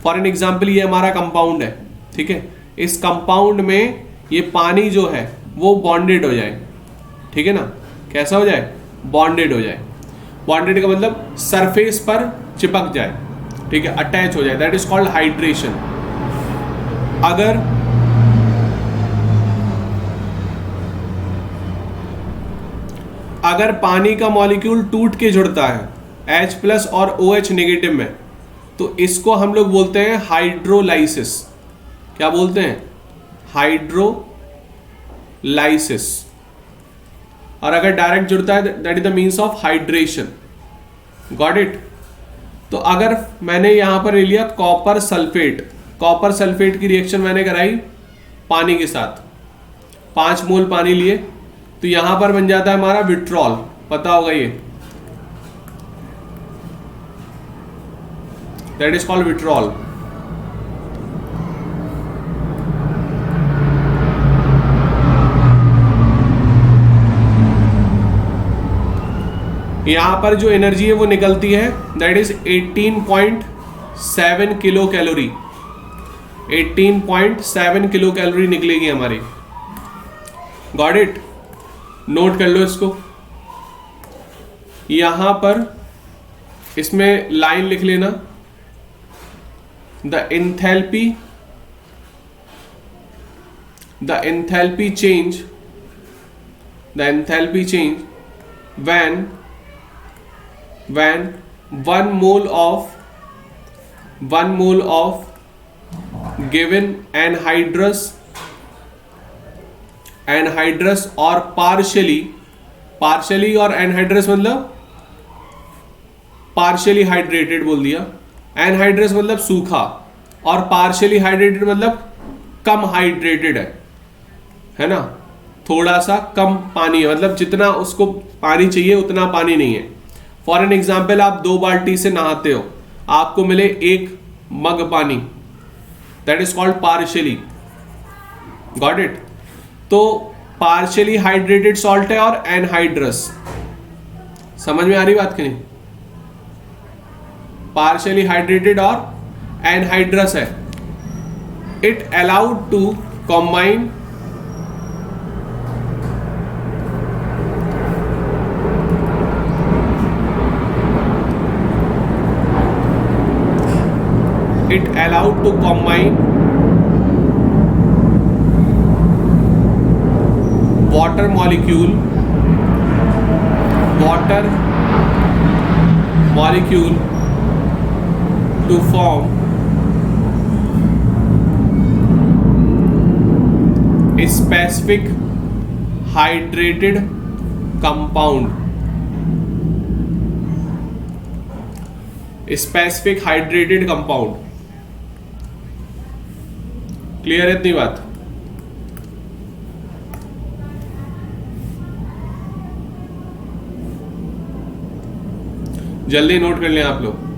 फॉर एन एग्जाम्पल ये हमारा कंपाउंड है, ठीक है, इस कंपाउंड में ये पानी जो है वो बॉन्डेड हो जाए, ठीक है ना, कैसा हो जाए, बॉन्डेड हो जाए। बॉन्डेड का मतलब सरफेस पर चिपक जाए, ठीक है, अटैच हो जाए, दैट इज कॉल्ड हाइड्रेशन। अगर पानी का मॉलिक्यूल टूट के जुड़ता है H+ और OH नेगेटिव में, तो इसको हम लोग बोलते हैं हाइड्रोलाइसिस। क्या बोलते हैं? हाइड्रोलाइसिस। और अगर डायरेक्ट जुड़ता है that is the means of hydration. Got it? तो अगर मैंने यहां पर ले लिया कॉपर सल्फेट, कॉपर सल्फेट की रिएक्शन मैंने कराई पानी के साथ, 5 मोल पानी लिए, तो यहां पर बन जाता है हमारा विट्रॉल, पता होगा ये, दैट इज कॉल्ड विट्रॉल। यहां पर जो एनर्जी है वो निकलती है that is 18.7 kilo calorie, 18.7 kilo calorie निकलेगी हमारी। Got it? नोट कर लो इसको, यहां पर इसमें लाइन लिख लेना, the enthalpy change when 1 mole of given anhydrous और partially और anhydrous मतलब partially hydrated बोल दिया, एनहाइड्रस मतलब सूखा, और पार्शियली हाइड्रेटेड मतलब कम हाइड्रेटेड है ना, थोड़ा सा कम पानी है, मतलब जितना उसको पानी चाहिए उतना पानी नहीं है। फॉर एन एग्जाम्पल, आप 2 बाल्टी से नहाते हो, आपको मिले 1 मग पानी, that is called partially, got it. तो पार्शियली हाइड्रेटेड सॉल्ट है और एनहाइड्रस, समझ में आ रही बात कि नहीं? पार्शियली हाइड्रेटेड और एनहाइड्रस है। It allowed to combine water molecule to form a specific hydrated compound, clear है इतनी बात? जल्दी नोट कर लें आप लोग।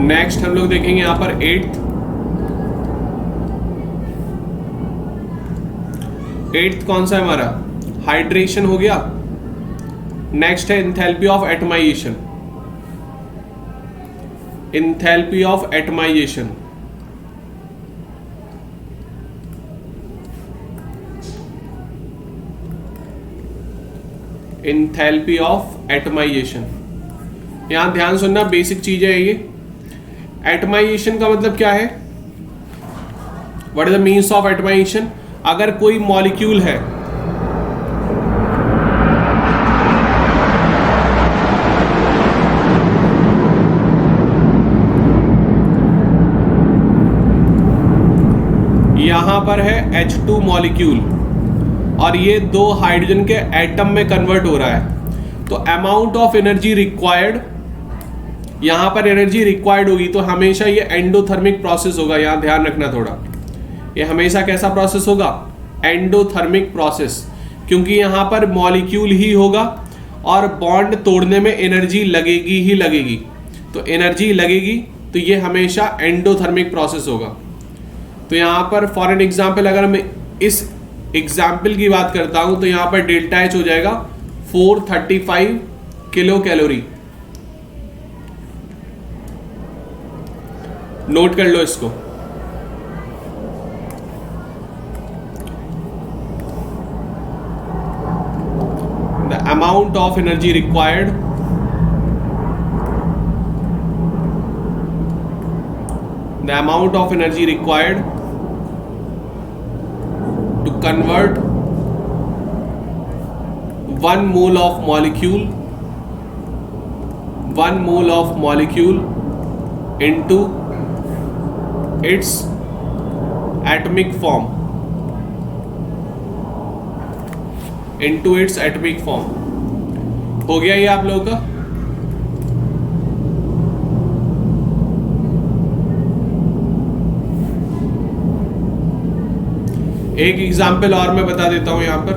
नेक्स्ट हम लोग देखेंगे यहां पर 8th कौन सा है हमारा? हाइड्रेशन हो गया। नेक्स्ट है enthalpy of atomization. Enthalpy of atomization, enthalpy of atomization. यहां ध्यान सुनना, बेसिक चीजें है ये। एटमाइजेशन का मतलब क्या है? What is the means of atomization? अगर कोई मॉलिक्यूल है, यहां पर है H2 मॉलिक्यूल और ये 2 हाइड्रोजन के एटम में कन्वर्ट हो रहा है, तो अमाउंट ऑफ एनर्जी रिक्वायर्ड, यहां पर एनर्जी रिक्वायर्ड होगी तो हमेशा ये एंडोथर्मिक प्रोसेस होगा। यहां ध्यान रखना थोड़ा, ये हमेशा कैसा प्रोसेस होगा? एंडोथर्मिक प्रोसेस, क्योंकि यहां पर मॉलिक्यूल ही होगा और बॉन्ड तोड़ने में एनर्जी लगेगी ही लगेगी, तो एनर्जी लगेगी तो ये हमेशा एंडोथर्मिक प्रोसेस होगा। तो यहां पर फॉर एन एग्जाम्पल, अगर मैं इस एग्जाम्पल की बात करता हूं तो यहां पर डेल्टा H हो जाएगा 435 किलो कैलोरी। नोट कर लो इसको। The amount of energy required, the amount of energy required to convert 1 mole of molecule into its atomic form, हो गया ये आप लोगों का? एक एग्जाम्पल और मैं बता देता हूं यहां पर।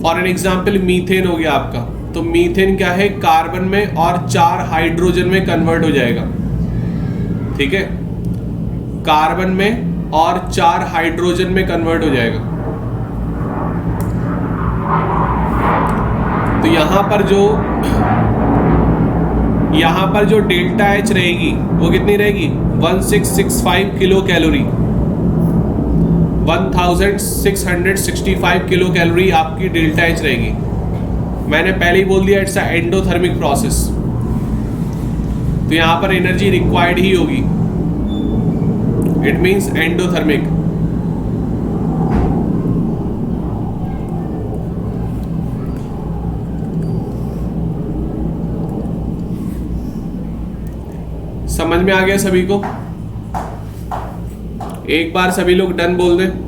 फॉर एन एग्जाम्पल मीथेन हो गया आपका, तो मीथेन क्या है? कार्बन में और 4 हाइड्रोजन में कन्वर्ट हो जाएगा, ठीक है? कार्बन में और 4 हाइड्रोजन में कन्वर्ट हो जाएगा। तो यहां पर जो डेल्टा H रहेगी वो कितनी रहेगी? 1665 किलो कैलोरी, 1665 किलो कैलोरी आपकी डेल्टा H रहेगी। मैंने पहले ही बोल दिया इट्स अ एंडोथर्मिक प्रोसेस, तो यहां पर एनर्जी रिक्वायर्ड ही होगी, इट मींस एंडोथर्मिक। समझ में आ गया सभी को? एक बार सभी लोग डन बोल दें।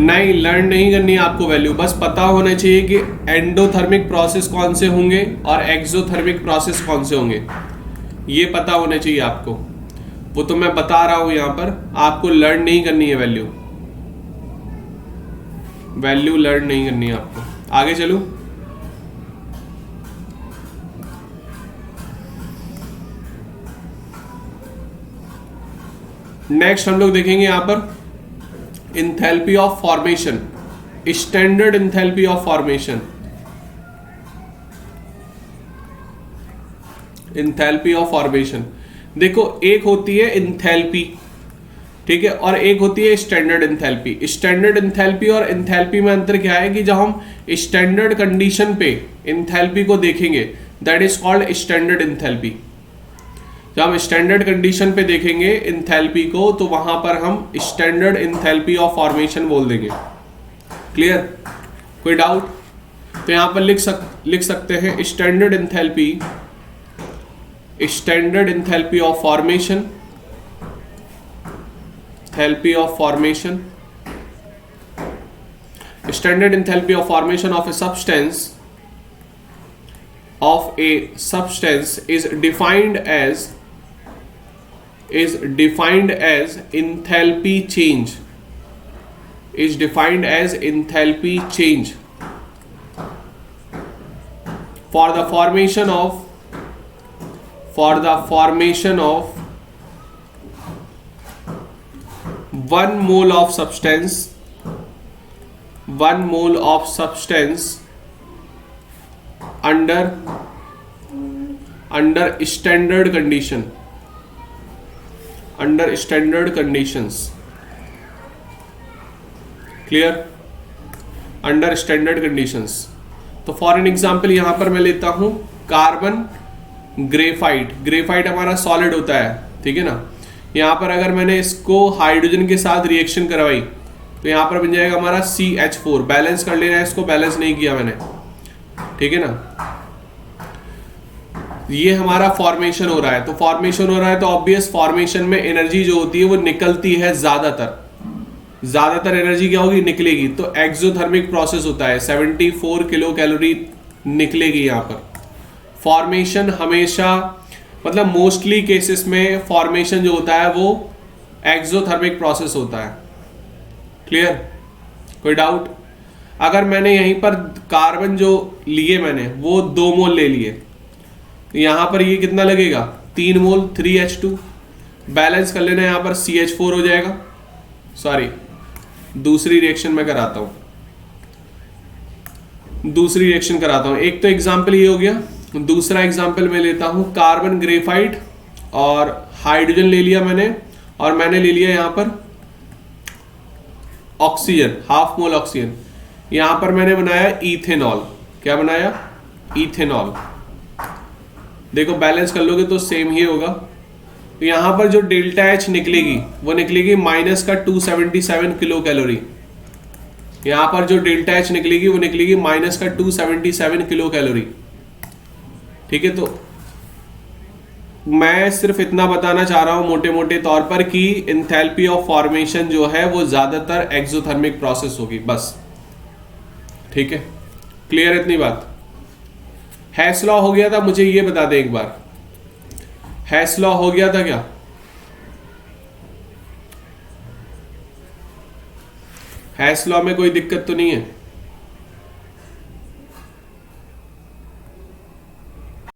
नहीं, लर्न नहीं करनी है आपको वैल्यू, बस पता होना चाहिए कि एंडोथर्मिक प्रोसेस कौन से होंगे और एक्सोथर्मिक प्रोसेस कौन से होंगे, ये पता होना चाहिए आपको। वो तो मैं बता रहा हूं यहां पर, आपको लर्न नहीं करनी है वैल्यू, वैल्यू लर्न नहीं करनी है आपको। आगे चलूं? नेक्स्ट हम लोग देखेंगे यहां पर enthalpy of formation, standard enthalpy of formation. Enthalpy of formation देखो, एक होती है इंथैल्पी, ठीक है, और एक होती है स्टैंडर्ड इंथैल्पी। स्टैंडर्ड इंथैल्पी और इंथैल्पी में अंतर क्या है कि जब हम स्टैंडर्ड कंडीशन पे इंथैल्पी को देखेंगे that is called standard enthalpy. जब हम स्टैंडर्ड कंडीशन पे देखेंगे इंथैल्पी को तो वहां पर हम स्टैंडर्ड इंथैल्पी ऑफ फॉर्मेशन बोल देंगे। क्लियर? कोई डाउट? तो यहां पर लिख सकते हैं standard enthalpy, standard enthalpy of formation, enthalpy of formation, standard enthalpy of formation of a substance is defined as enthalpy change, is defined as enthalpy change for the formation of 1 mole of substance, 1 mole of substance under standard condition, under standard conditions। Clear? Under standard conditions. तो for an example यहां पर मैं लेता हूं carbon graphite. Graphite हमारा solid होता है, ठीक है ना। यहां पर अगर मैंने इसको हाइड्रोजन के साथ रिएक्शन करवाई तो यहां पर बन जाएगा हमारा CH4। बैलेंस कर लेना है इसको, बैलेंस नहीं किया मैंने, ठीक है ना। ये हमारा फॉर्मेशन हो रहा है, तो फॉर्मेशन हो रहा है तो ऑब्वियस फॉर्मेशन में एनर्जी जो होती है वो निकलती है, ज्यादातर एनर्जी क्या होगी? निकलेगी। तो एक्सोथर्मिक प्रोसेस होता है, 74 किलो कैलोरी निकलेगी यहां पर। फॉर्मेशन हमेशा, मतलब मोस्टली केसेस में फॉर्मेशन जो होता है वो एक्सोथर्मिक प्रोसेस होता है। क्लियर? कोई डाउट? अगर मैंने यहीं पर कार्बन जो लिए मैंने वो 2 मोल ले लिए, यहां पर ये कितना लगेगा? 3 मोल, 3H2। बैलेंस कर लेना, यहां पर CH4 हो जाएगा। सॉरी, दूसरी रिएक्शन में कराता हूं, दूसरी रिएक्शन कराता हूं। एक तो एग्जांपल ये हो गया, दूसरा एग्जांपल मैं लेता हूं कार्बन ग्रेफाइट और हाइड्रोजन ले लिया मैंने, और मैंने ले लिया यहां पर ऑक्सीजन, 1/2 मोल ऑक्सीजन। यहां पर मैंने बनाया इथेनॉल। क्या बनाया? इथेनॉल। देखो बैलेंस कर लोगे तो सेम ही होगा। तो यहां पर जो डेल्टा H निकलेगी वो निकलेगी माइनस का 277 किलो कैलोरी। यहां पर जो डेल्टा H निकलेगी वो निकलेगी माइनस का 277 किलो कैलोरी। ठीक है, तो मैं सिर्फ इतना बताना चाह रहा हूं मोटे मोटे तौर पर कि एंथैल्पी ऑफ फॉर्मेशन जो है वो ज्यादातर एक्सोथर्मिक प्रोसेस होगी, बस ठीक है, क्लियर है इतनी बात। हैस लॉ हो गया था, मुझे ये बता दें एक बार, हैस लॉ हो गया था क्या? हैस लॉ में कोई दिक्कत तो नहीं है?